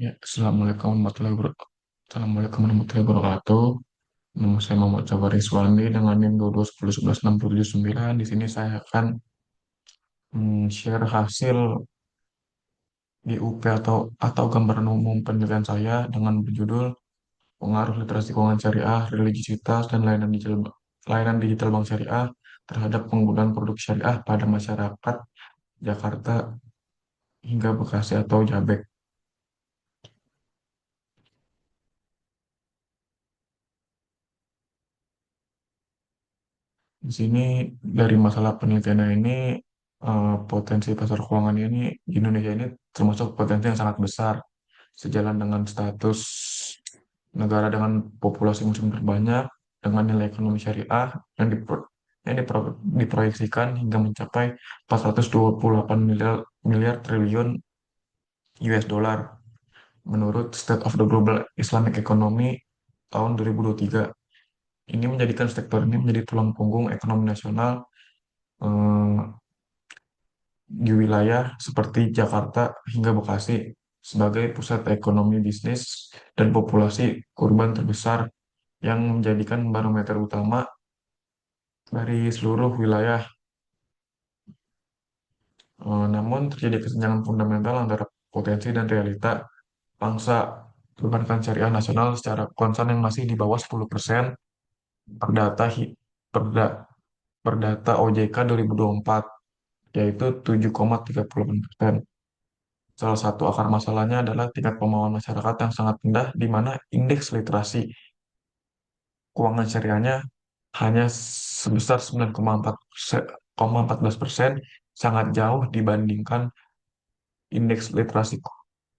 Ya, Assalamualaikum warahmatullahi wabarakatuh. Nama saya Muhammad Jafar Rizwandi dengan NIM 22101679. Di sini saya akan share hasil GUP atau gambaran umum penelitian saya dengan berjudul Pengaruh Literasi Keuangan Syariah, Religiositas, dan Layanan Digital Bank Syariah terhadap penggunaan produk syariah pada masyarakat Jakarta hingga Bekasi atau Jabek. Di sini dari masalah penelitiannya ini potensi pasar keuangan ini di Indonesia ini termasuk potensi yang sangat besar sejalan dengan status negara dengan populasi muslim terbanyak dengan nilai ekonomi syariah yang diproyeksikan hingga mencapai 428 miliar miliar triliun US dollar menurut State of the Global Islamic Economy tahun 2023. Ini menjadikan sektor ini menjadi tulang punggung ekonomi nasional eh, di wilayah seperti Jakarta hingga Bekasi sebagai pusat ekonomi bisnis dan populasi urban terbesar yang menjadikan barometer utama dari seluruh wilayah. Namun terjadi kesenjangan fundamental antara potensi dan realita bangsa perbankan syariah nasional secara konsen yang masih di bawah 10% per data per, per data OJK 2024, yaitu 7,38%. Salah satu akar masalahnya adalah tingkat pemahaman masyarakat yang sangat rendah, di mana indeks literasi keuangan syariahnya hanya sebesar 9,14%, sangat jauh dibandingkan indeks literasi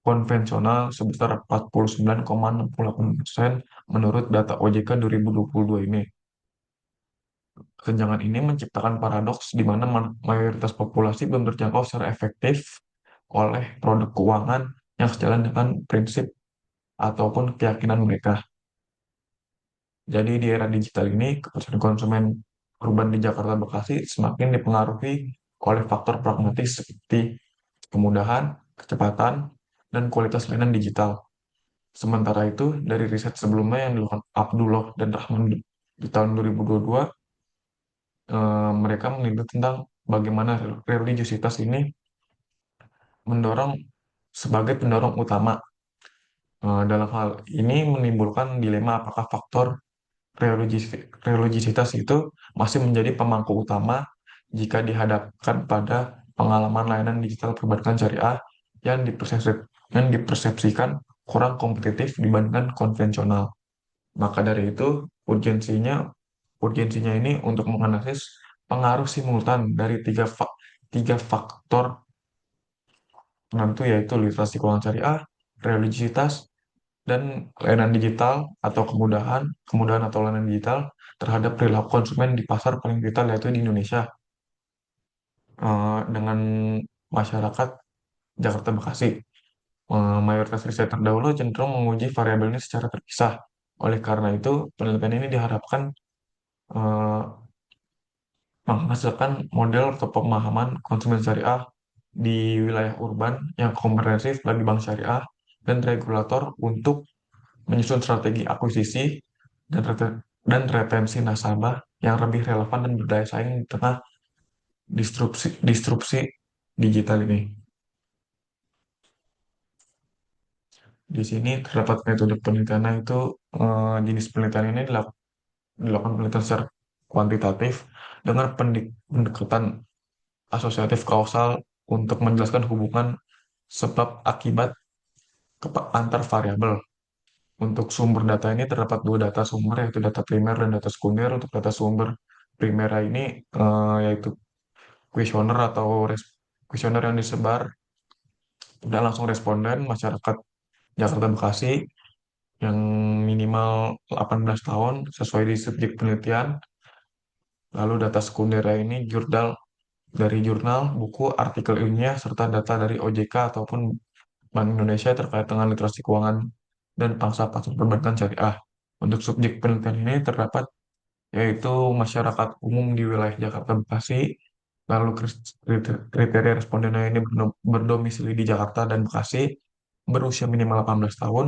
konvensional sebesar 49,68% menurut data OJK 2022 ini. Kesenjangan ini menciptakan paradoks di mana mayoritas populasi belum terjangkau secara efektif oleh produk keuangan yang sejalan dengan prinsip ataupun keyakinan mereka. Jadi di era digital ini, keputusan konsumen urban di Jakarta Bekasi semakin dipengaruhi oleh faktor pragmatis seperti kemudahan, kecepatan, dan kualitas layanan digital. Sementara itu, dari riset sebelumnya yang dilakukan Abdullah dan Rahman di tahun 2022, mereka meneliti tentang bagaimana religiositas ini mendorong sebagai pendorong utama. Dalam hal ini menimbulkan dilema apakah faktor religiositas itu masih menjadi pemangku utama jika dihadapkan pada pengalaman layanan digital perbankan syariah yang dipersepsikan kurang kompetitif dibandingkan konvensional. Maka dari itu, urgensinya ini untuk menganalisis pengaruh simultan dari tiga faktor penentu, yaitu literasi keuangan syariah, religiositas, dan layanan digital atau kemudahan atau layanan digital terhadap perilaku konsumen di pasar paling vital, yaitu di Indonesia, dengan masyarakat Jakarta Bekasi. Mayoritas riset terdahulu cenderung menguji variabel ini secara terpisah. Oleh karena itu, penelitian ini diharapkan eh, menghasilkan model atau pemahaman konsumen syariah di wilayah urban yang komprehensif bagi bank syariah dan regulator untuk menyusun strategi akuisisi dan retensi nasabah yang lebih relevan dan berdaya saing di tengah disrupsi digital ini. Di sini terdapat metode penelitiannya itu jenis penelitian ini dilakukan penelitian secara kuantitatif dengan pendekatan asosiatif kausal untuk menjelaskan hubungan sebab akibat antar variabel. Untuk sumber data ini terdapat dua data sumber, yaitu data primer dan data sekunder. Untuk data sumber primer ini yaitu kuesioner kuesioner yang disebar dan langsung responden masyarakat Jakarta Bekasi yang minimal 18 tahun sesuai di subjek penelitian. Lalu data sekunder ini dari jurnal, buku, artikel ilmiah, serta data dari OJK ataupun Bank Indonesia terkait dengan literasi keuangan dan pangsa pasar perbankan syariah. Untuk subjek penelitian ini terdapat yaitu masyarakat umum di wilayah Jakarta Bekasi, lalu kriteria respondennya ini berdomisili di Jakarta dan Bekasi, berusia minimal 18 tahun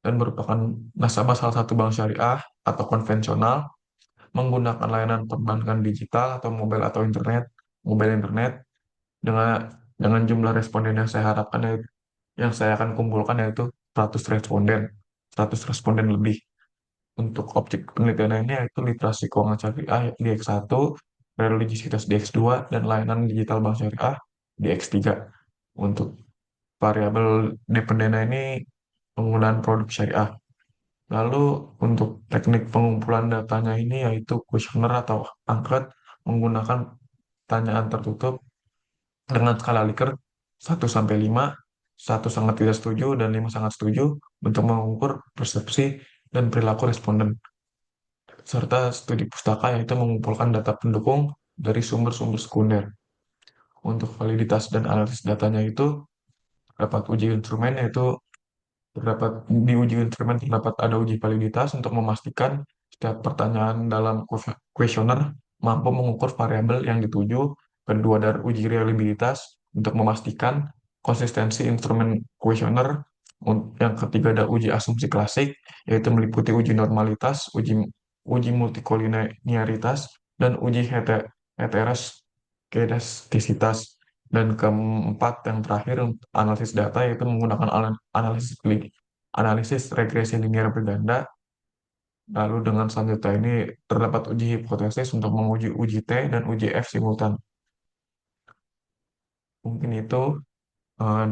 dan merupakan nasabah salah satu bank syariah atau konvensional, menggunakan layanan perbankan digital atau mobile internet dengan jumlah responden yang saya harapkan, yang saya akan kumpulkan yaitu 100 responden, 100 responden lebih. Untuk objek penelitian ini yaitu literasi keuangan syariah di X1, religiositas di X2, dan layanan digital bank syariah di X3. Untuk variabel dependena ini penggunaan produk syariah. Lalu untuk teknik pengumpulan datanya ini yaitu kuesioner atau angket menggunakan pertanyaan tertutup dengan skala Likert 1 sampai 5, 1 sangat tidak setuju dan 5 sangat setuju untuk mengukur persepsi dan perilaku responden, serta studi pustaka yaitu mengumpulkan data pendukung dari sumber-sumber sekunder. Untuk validitas dan analisis datanya itu dapat uji instrumen yaitu terdapat di uji instrumen terdapat ada uji validitas untuk memastikan setiap pertanyaan dalam kuesioner mampu mengukur variabel yang dituju. Kedua, dari uji reliabilitas untuk memastikan konsistensi instrumen kuesioner. Yang ketiga ada uji asumsi klasik, yaitu meliputi uji normalitas, uji multikolinearitas, dan uji heteroskedastisitas. Dan keempat, yang terakhir, untuk analisis data, yaitu menggunakan analisis regresi linear berganda. Lalu dengan selanjutnya ini terdapat uji hipotesis untuk menguji uji T dan uji F simultan. Mungkin itu eh,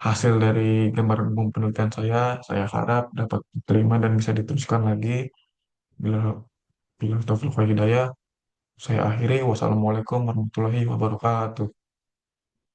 hasil dari gambaran umum penelitian saya. Saya harap dapat diterima dan bisa diteruskan lagi. Bila bila taufiq wal hidayah, saya akhiri. Wassalamualaikum warahmatullahi wabarakatuh.